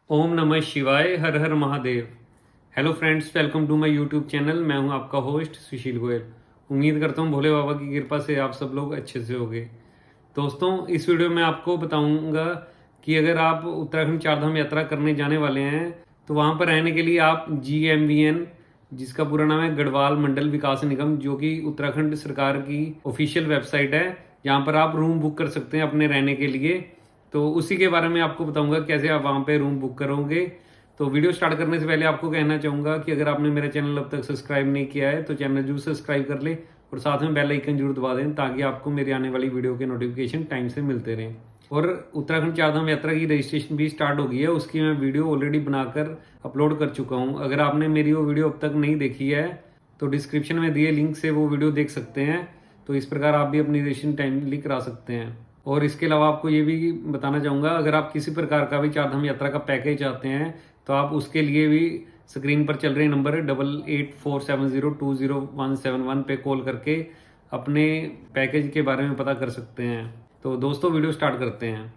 ओम नमः शिवाय, हर हर Mahadev. Hello friends, welcome to my YouTube channel. मैं हूं आपका होस्ट सुशील गोयल। उम्मीद करता हूं भोले बाबा की कृपा से आप सब लोग अच्छे से होंगे। दोस्तों, इस वीडियो में आपको बताऊंगा कि अगर आप उत्तराखंड चारधाम यात्रा करने जाने वाले हैं तो वहां पर रहने के लिए आप GMVN, जिसका पूरा नाम है गढ़वाल मंडल विकास निगम, जो कि उत्तराखंड सरकार की ऑफिशियल वेबसाइट है, जहां पर आप रूम बुक कर सकते हैं अपने रहने के लिए। तो उसी के बारे में आपको बताऊंगा कैसे आप वहां पे रूम बुक करोगे। तो वीडियो स्टार्ट करने से पहले आपको कहना चाहूंगा कि अगर आपने मेरा चैनल अब तक सब्सक्राइब नहीं किया है तो चैनल जरूर सब्सक्राइब कर ले और साथ में बेल आइकन जरूर दबा दें, ताकि आपको मेरी आने वाली वीडियो के नोटिफिकेशन टाइम से मिलते रहें। और उत्तराखंड चारधाम यात्रा की रजिस्ट्रेशन भी स्टार्ट हो गई है, उसकी मैं वीडियो ऑलरेडी बनाकर अपलोड कर चुका हूँ। अगर आपने मेरी वो वीडियो अब तक नहीं देखी है तो डिस्क्रिप्शन में दिए लिंक से वो वीडियो देख सकते हैं। तो इस प्रकार आप भी अपनी रजिस्ट्रेशन टाइमली करा सकते हैं। और इसके अलावा आपको ये भी बताना चाहूँगा, अगर आप किसी प्रकार का भी चारधाम यात्रा का पैकेज चाहते हैं तो आप उसके लिए भी स्क्रीन पर चल रहे नंबर 8847020171 पे कॉल करके अपने पैकेज के बारे में पता कर सकते हैं। तो दोस्तों, वीडियो स्टार्ट करते हैं।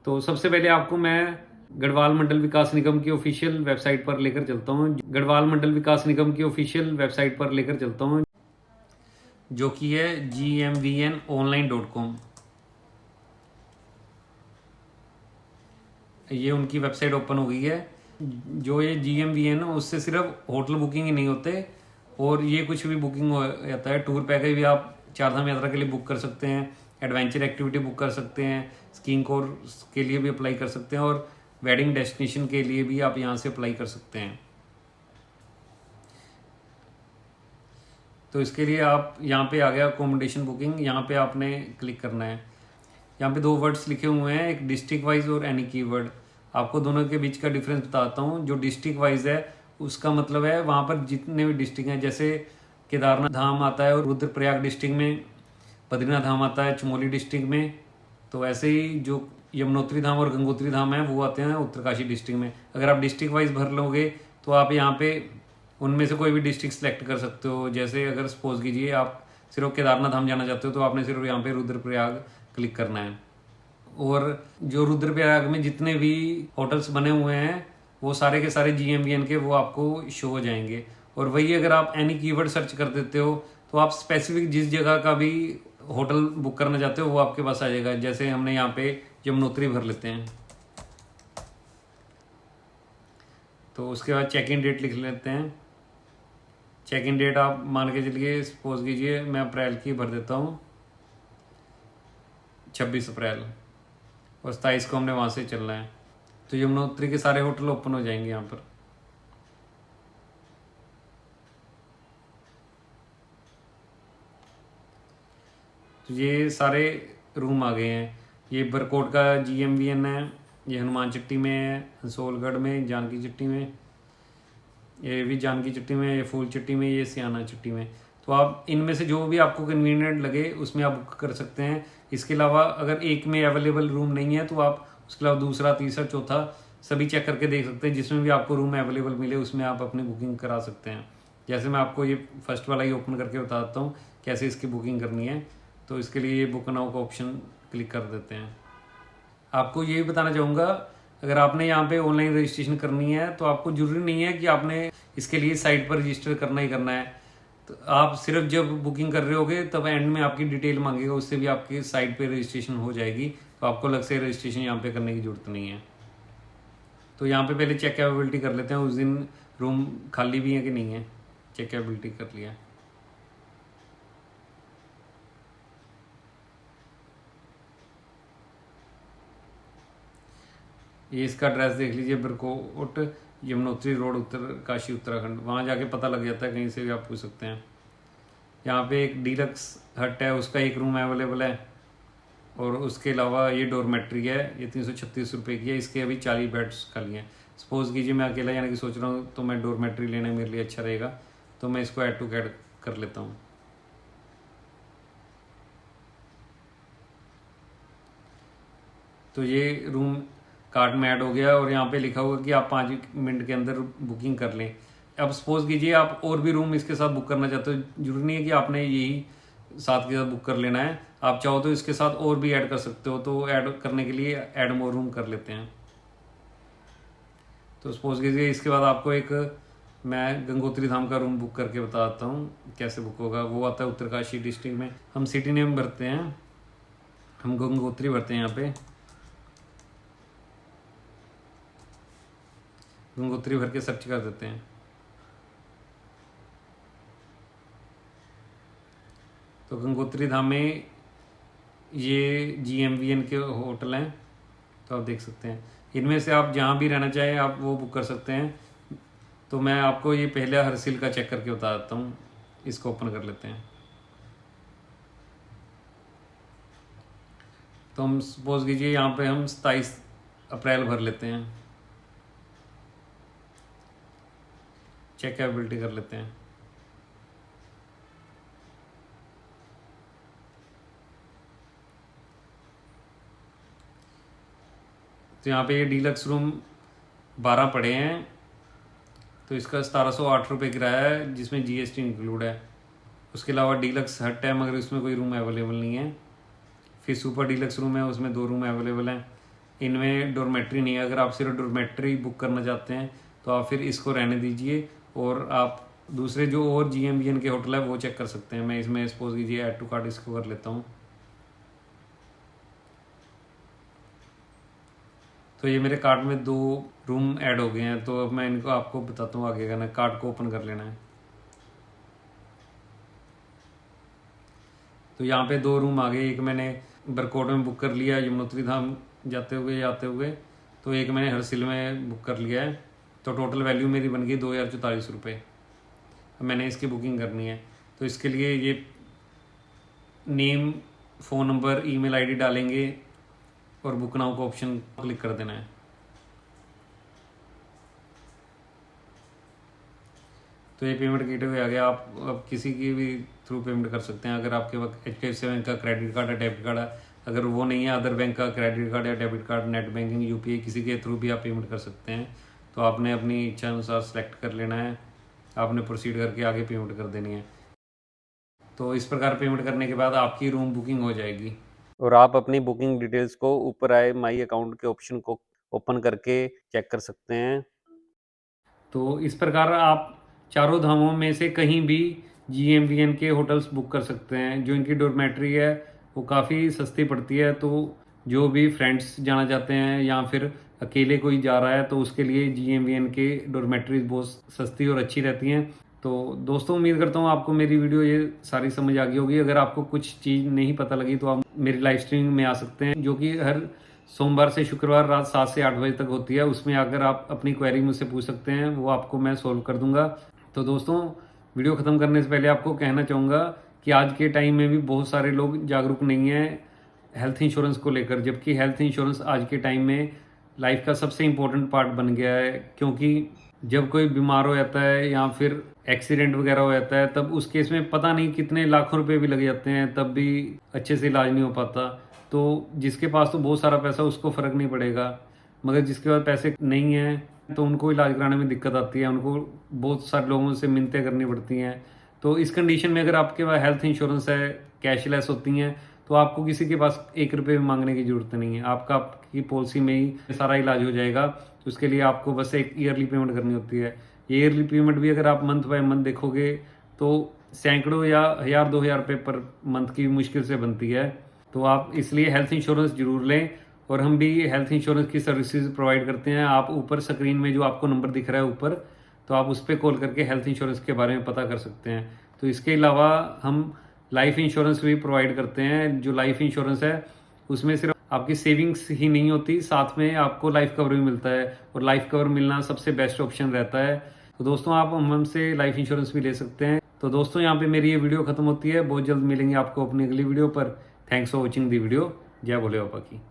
तो सबसे पहले आपको मैं गढ़वाल मंडल विकास निगम की ऑफिशियल वेबसाइट पर लेकर चलता हूँ। गढ़वाल मंडल विकास निगम की ऑफिशियल वेबसाइट पर लेकर चलता हूँ, जो कि है gmvnonline.com। ये उनकी वेबसाइट ओपन हो गई है। जो ये GMVN है उससे सिर्फ होटल बुकिंग ही नहीं होते, और ये कुछ भी बुकिंग हो जाता है। टूर पैकेज भी आप चारधाम यात्रा के लिए बुक कर सकते हैं, एडवेंचर एक्टिविटी बुक कर सकते हैं, स्कीइंग कोर्स के लिए भी अप्लाई कर सकते हैं, और वेडिंग डेस्टिनेशन के लिए भी आप यहाँ से अप्लाई कर सकते हैं। तो इसके लिए आप यहाँ पे आ गया अकोमोडेशन बुकिंग, यहाँ पे आपने क्लिक करना है। यहाँ पे दो वर्ड्स लिखे हुए हैं, एक डिस्ट्रिक्ट वाइज और एनी कीवर्ड। आपको दोनों के बीच का डिफरेंस बताता हूँ। जो डिस्ट्रिक्ट वाइज है उसका मतलब है वहाँ पर जितने भी डिस्ट्रिक्ट हैं, जैसे केदारनाथ धाम आता है और रुद्रप्रयाग डिस्ट्रिक्ट में, बद्रीनाथ धाम आता है चमोली डिस्ट्रिक्ट में। तो ऐसे ही जो यमुनोत्री धाम और गंगोत्री धाम है वो आते हैं उत्तरकाशी डिस्ट्रिक्ट में। अगर आप डिस्ट्रिक्ट वाइज भर लोगे तो आप यहाँ पे उनमें से कोई भी डिस्ट्रिक्ट सेलेक्ट कर सकते हो। जैसे अगर सपोज कीजिए आप सिर्फ केदारनाथ धाम जाना चाहते हो तो आपने सिर्फ यहाँ पे रुद्रप्रयाग क्लिक करना है। और जो रुद्रप्रयाग में जितने भी होटल्स बने हुए हैं वो सारे के सारे GMVN के वो आपको शो हो जाएंगे। और वही अगर आप एनी कीवर्ड सर्च कर देते हो तो आप स्पेसिफिक जिस जगह का भी होटल बुक करना चाहते हो वो आपके पास आ जाएगा। जैसे हमने यहाँ पे यमुनोत्री भर लेते हैं, तो उसके बाद चेक इन डेट लिख लेते हैं। चेक इन डेट आप मान के चलिए, सपोज कीजिए मैं अप्रैल की भर देता हूँ, 26 अप्रैल, और 27 को हमने वहाँ से चलना है। तो यमुनोत्री के सारे होटल ओपन हो जाएंगे यहाँ पर। तो ये सारे रूम आ गए हैं। ये बरकोट का GMVN है, ये हनुमान चिट्टी में है, हंसोलगढ़ में, जानकी चिट्टी में, ये भी जानकी चिट्टी में, ये फूल चिट्टी में, ये सियाना चिट्टी में। तो आप इनमें से जो भी आपको कन्वीनियंट लगे उसमें आप बुक कर सकते हैं। इसके अलावा अगर एक में अवेलेबल रूम नहीं है तो आप उसके अलावा दूसरा, तीसरा, चौथा सभी चेक करके देख सकते हैं। जिसमें भी आपको रूम अवेलेबल मिले उसमें आप अपनी बुकिंग करा सकते हैं। जैसे मैं आपको ये फर्स्ट वाला ही ओपन करके बताता हूँ कैसे इसकी बुकिंग करनी है। तो इसके लिए ये बुक नाउ का ऑप्शन क्लिक कर देते हैं। आपको ये भी बताना चाहूँगा, अगर आपने यहाँ पे ऑनलाइन रजिस्ट्रेशन करनी है तो आपको जरूरी नहीं है कि आपने इसके लिए साइट पर रजिस्टर करना ही करना है। तो आप सिर्फ जब बुकिंग कर रहे होगे तब एंड में आपकी डिटेल मांगेगा, उससे भी आपकी साइट पे रजिस्ट्रेशन हो जाएगी। तो आपको अलग से रजिस्ट्रेशन यहाँ पे करने की जरूरत नहीं है। तो यहाँ पे पहले चेक कैपेबिलिटी कर लेते हैं, उस दिन रूम खाली भी है कि नहीं है। चेक कैपेबिलिटी कर लिया। ये इसका एड्रेस देख लीजिए, बरकोट, यमुनोत्री रोड, उत्तरकाशी, उत्तराखंड। वहाँ जाके पता लग जाता है, कहीं से भी आप पूछ सकते हैं। यहाँ पे एक डीलक्स हट है, उसका एक रूम अवेलेबल है। और उसके अलावा ये डोरमेट्री है, ये 336 रुपये की है। इसके अभी 40 बेड्स खाली हैं। सपोज कीजिए मैं अकेला जाने की सोच रहा हूँ तो मैं डोरमेट्री लेना मेरे लिए अच्छा रहेगा, तो मैं इसको ऐड टू कैड कर लेता हूँ। तो ये रूम कार्ट में ऐड हो गया और यहाँ पे लिखा होगा कि आप 5 मिनट के अंदर बुकिंग कर लें। अब सपोज कीजिए आप और भी रूम इसके साथ बुक करना चाहते हो, जरूरी नहीं है कि आपने यही साथ के साथ बुक कर लेना है। आप चाहो तो इसके साथ और भी ऐड कर सकते हो। तो ऐड करने के लिए ऐड मोर रूम कर लेते हैं। तो सपोज कीजिए इसके बाद आपको एक मैं गंगोत्री धाम का रूम बुक करके बताता हूँ कैसे बुक होगा। वो आता है उत्तरकाशी डिस्ट्रिक्ट में। हम सिटी नेम भरते हैं, हम गंगोत्री भरते हैं। यहाँ पे गंगोत्री भर के सर्च कर देते हैं। तो गंगोत्री धाम में ये GMVN के होटल हैं, तो आप देख सकते हैं। इनमें से आप जहाँ भी रहना चाहें आप वो बुक कर सकते हैं। तो मैं आपको ये पहले हरसिल का चेक करके बता देता हूँ। इसको ओपन कर लेते हैं। तो हम सपोज कीजिए यहाँ पे हम 27 अप्रैल भर लेते हैं, चेक कैपेबिलिटी कर लेते हैं। तो यहाँ पे ये डीलक्स रूम 12 पड़े हैं, तो इसका 1708 रुपये किराया है, जिसमें GST इंक्लूड है। उसके अलावा डीलक्स हट है, मगर उसमें कोई रूम अवेलेबल नहीं है। फिर सुपर डीलक्स रूम है, उसमें 2 रूम अवेलेबल हैं। इनमें डॉर्मेट्री नहीं है। अगर आप सिर्फ डॉर्मेट्री बुक करना चाहते हैं तो आप फिर इसको रहने दीजिए, और आप दूसरे जो और GMVN के होटल है वो चेक कर सकते हैं। मैं इसमें सपोज कीजिए ऐड टू कार्ट इसको कर लेता हूँ। तो ये मेरे कार्ट में 2 रूम ऐड हो गए हैं। तो अब मैं इनको आपको बताता हूँ आगे करना। कार्ट को ओपन कर लेना है। तो यहाँ पे 2 रूम आ गए। एक मैंने बरकोट में बुक कर लिया यमुनोत्री धाम जाते हुए, तो एक मैंने हरसिल में बुक कर लिया है। तो टोटल वैल्यू मेरी बन गई 2044 रुपये। अब मैंने इसकी बुकिंग करनी है। तो इसके लिए ये name, phone number, email ID डालेंगे और बुक नाउ को ऑप्शन क्लिक कर देना है। तो ये पेमेंट गेटवे आ गया। आप अब किसी की भी थ्रू पेमेंट कर सकते हैं। अगर आपके पास HDFC बैंक का क्रेडिट कार्ड है, डेबिट कार्ड है, अगर वो नहीं है अदर बैंक का क्रेडिट कार्ड या debit card, net banking, UPI, किसी के थ्रू भी आप पेमेंट कर सकते हैं। तो आपने अपनी इच्छा अनुसार सेलेक्ट कर लेना है, आपने प्रोसीड करके आगे पेमेंट कर देनी है। तो इस प्रकार पेमेंट करने के बाद आपकी रूम बुकिंग हो जाएगी, और आप अपनी बुकिंग डिटेल्स को ऊपर आए माई अकाउंट के ऑप्शन को ओपन करके चेक कर सकते हैं। तो इस प्रकार आप चारों धामों में से कहीं भी GMVN के होटल्स बुक कर सकते हैं। जो इनकी डॉर्मेट्री है वो काफ़ी सस्ती पड़ती है। तो जो भी फ्रेंड्स जाना चाहते हैं या फिर अकेले कोई जा रहा है तो उसके लिए GMVN के डॉर्मेट्रीज बहुत सस्ती और अच्छी रहती हैं। तो दोस्तों, उम्मीद करता हूँ आपको मेरी वीडियो ये सारी समझ आ गई होगी। अगर आपको कुछ चीज़ नहीं पता लगी तो आप मेरी लाइव स्ट्रीमिंग में आ सकते हैं, जो कि हर सोमवार से शुक्रवार रात 7 से 8 बजे तक होती है। उसमें आकर आप अपनी क्वेरी मुझसे पूछ सकते हैं, वो आपको मैं सोल्व कर दूंगा। तो दोस्तों, वीडियो ख़त्म करने से पहले आपको कहना चाहूँगा कि आज के टाइम में भी बहुत सारे लोग जागरूक नहीं हैं हेल्थ इंश्योरेंस को लेकर, जबकि हेल्थ इंश्योरेंस आज के टाइम में लाइफ का सबसे इम्पोर्टेंट पार्ट बन गया है। क्योंकि जब कोई बीमार हो जाता है या फिर एक्सीडेंट वगैरह हो जाता है, तब उस केस में पता नहीं कितने लाखों रुपए भी लग जाते हैं, तब भी अच्छे से इलाज नहीं हो पाता। तो जिसके पास तो बहुत सारा पैसा उसको फ़र्क नहीं पड़ेगा, मगर जिसके पास पैसे नहीं हैं तो उनको इलाज कराने में दिक्कत आती है। उनको बहुत सारे लोगों से मिन्नतें करनी पड़ती हैं। तो इस कंडीशन में अगर आपके पास हेल्थ इंश्योरेंस है, कैशलेस होती हैं, तो आपको किसी के पास 1 रुपये भी मांगने की ज़रूरत नहीं है। आपकी पॉलिसी में ही सारा इलाज हो जाएगा। तो उसके लिए आपको बस एक ईयरली पेमेंट करनी होती है। ये ईयरली पेमेंट भी अगर आप मंथ बाय मंथ देखोगे तो सैकड़ों या 1000-2000 रुपये पर मंथ की मुश्किल से बनती है। तो आप इसलिए हेल्थ इंश्योरेंस जरूर लें, और हम भी हेल्थ इंश्योरेंस की सर्विसेज प्रोवाइड करते हैं। आप ऊपर स्क्रीन में जो आपको नंबर दिख रहा है ऊपर, तो आप उस पर कॉल करके हेल्थ इंश्योरेंस के बारे में पता कर सकते हैं। तो इसके अलावा हम लाइफ इंश्योरेंस भी प्रोवाइड करते हैं। जो लाइफ इंश्योरेंस है उसमें सिर्फ आपकी सेविंग्स ही नहीं होती, साथ में आपको लाइफ कवर भी मिलता है, और लाइफ कवर मिलना सबसे बेस्ट ऑप्शन रहता है। तो दोस्तों, आप हमसे लाइफ इंश्योरेंस भी ले सकते हैं। तो दोस्तों, यहाँ पे मेरी ये वीडियो खत्म होती है। बहुत जल्द मिलेंगे आपको अपनी अगली वीडियो पर। Thanks for watching the video. जय भोले बाबा की।